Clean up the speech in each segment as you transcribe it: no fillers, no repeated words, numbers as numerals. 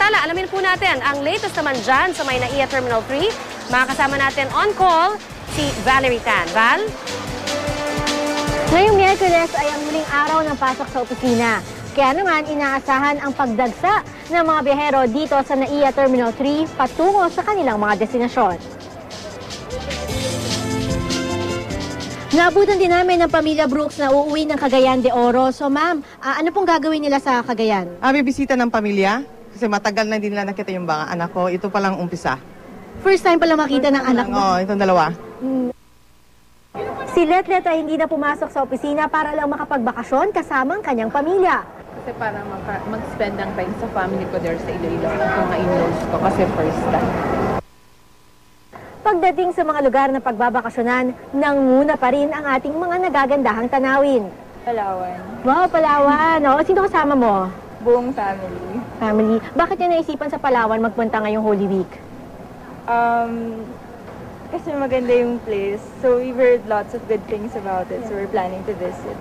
Samantala, alamin po natin ang latest naman dyan sa may NAIA Terminal 3. Makakasama natin on call si Valerie Tan. Val? Ngayong Miyerkules ay ang huling araw ng pasok sa opisina. Kaya naman inaasahan ang pagdagsa ng mga biyahero dito sa NAIA Terminal 3 patungo sa kanilang mga destinasyon. Naabutan din namin ng pamilya Brooks na uuwi ng Cagayan de Oro. So ma'am, ano pong gagawin nila sa Cagayan? Bibisita ng pamilya kasi matagal na hindi nila nakita yung mga anak ko. Ito palang umpisa. First time pala makita ng anak mo? Oo, itong dalawa. Si Letlet ay hindi na pumasok sa opisina para lang makapagbakasyon kasama ang kanyang pamilya. Kasi para mag-spend ng time sa family ko there sa Iloilo. Mga in-laws ko kasi first time. Pagdating sa mga lugar na pagbabakasyonan, nanguna pa rin ang ating mga nagagandahang tanawin. Palawan. Wow, Palawan! O, sino kasama mo? Buong family. Family. Bakit niya naisipan sa Palawan magpunta ngayong Holy Week? Kasi maganda yung place. So we've heard lots of good things about it. So we're planning to visit.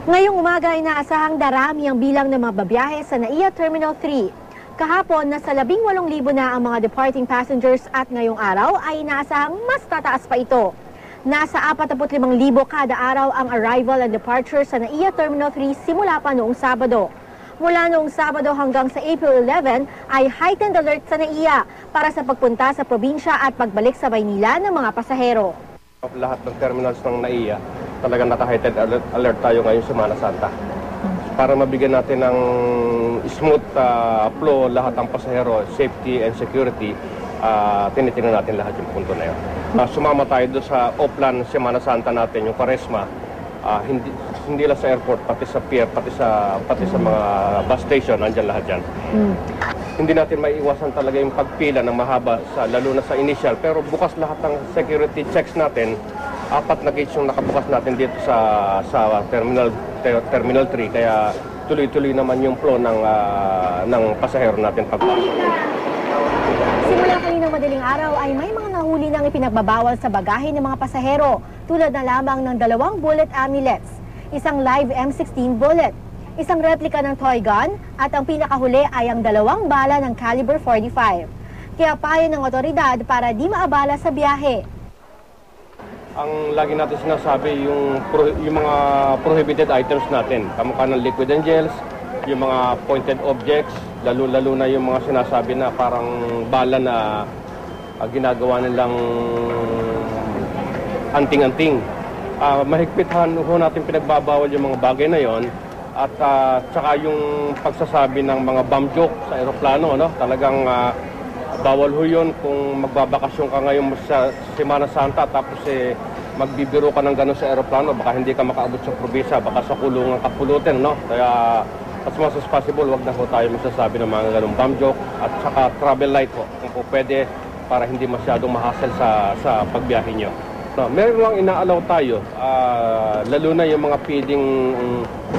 Ngayong umaga, inaasahang darami ang bilang ng mga babiyahe sa NAIA Terminal 3. Kahapon, nasa 18,000 na ang mga departing passengers at ngayong araw ay inaasahang mas tataas pa ito. Nasa 45,000 kada araw ang arrival and departure sa NAIA Terminal 3 simula pa noong Sabado. Mula noong Sabado hanggang sa April 11 ay heightened alert sa NAIA para sa pagpunta sa probinsya at pagbalik sa Maynila ng mga pasahero. Lahat ng terminals ng NAIA talagang naka-heightened alert tayo ngayong Semana Santa. Para mabigyan natin ng smooth flow lahat ng pasahero, safety and security, tinitingnan natin lahat yung punto na yun. Sumama tayo doon sa Oplan Semana Santa natin, yung Quaresma, hindi lang sa airport, pati sa pier, pati sa mga bus station, andyan lahat dyan. Hindi natin maiiwasan talaga yung pagpila ng mahaba, lalo na sa initial, pero bukas lahat ng security checks natin. 4 na gates yung nakabukas natin dito sa Terminal 3, kaya tuloy-tuloy naman yung flow ng pasahero natin pagpasok. Simula kaninang madaling araw ay may mga nahuli nang ipinagbabawal sa bagahe ng mga pasahero tulad na lamang ng 2 bullet amulets, isang live M16 bullet, isang replika ng toy gun at ang pinakahuli ay ang 2 bala ng caliber 45. Kaya payo ng otoridad para di maabala sa biyahe. Ang lagi natin sinasabi, yung mga prohibited items natin, kamukha ng liquid and gels, yung mga pointed objects, lalo-lalo na yung mga sinasabi na parang bala na ginagawa nilang anting-anting. Mahigpitan ho natin pinagbabawal yung mga bagay na yon at tsaka yung pagsasabi ng mga bomb joke sa aeroplano, no? Talagang bawal ho yun kung magbabakasyon ka ngayon sa Semana Santa tapos magbibiro ka ng gano'n sa aeroplano, baka hindi ka makaabot sa probinsya, baka sa kulungan ka pulutin, no? Kaya as much as possible, wag na ho tayo magsasabi ng mga ganong bomb joke at saka travel light ho, kung po pwede, para hindi masyadong mahasel sa pagbiyahe nyo. No, meron lang inaalaw tayo, lalo na yung mga feeding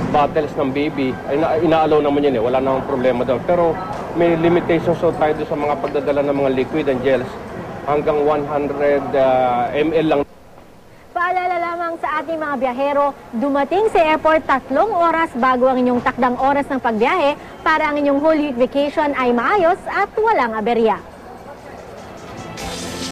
bottles ng baby, ay inaalaw naman yun wala namang problema doon. Pero may limitations so tayo sa mga pagdadala ng mga liquid and gels, hanggang 100 ml lang. Paalala lamang sa ating mga biyahero, dumating sa airport 3 oras bago ang inyong takdang oras ng pagbiyahe para ang inyong Holy Week vacation ay maayos at walang aberya.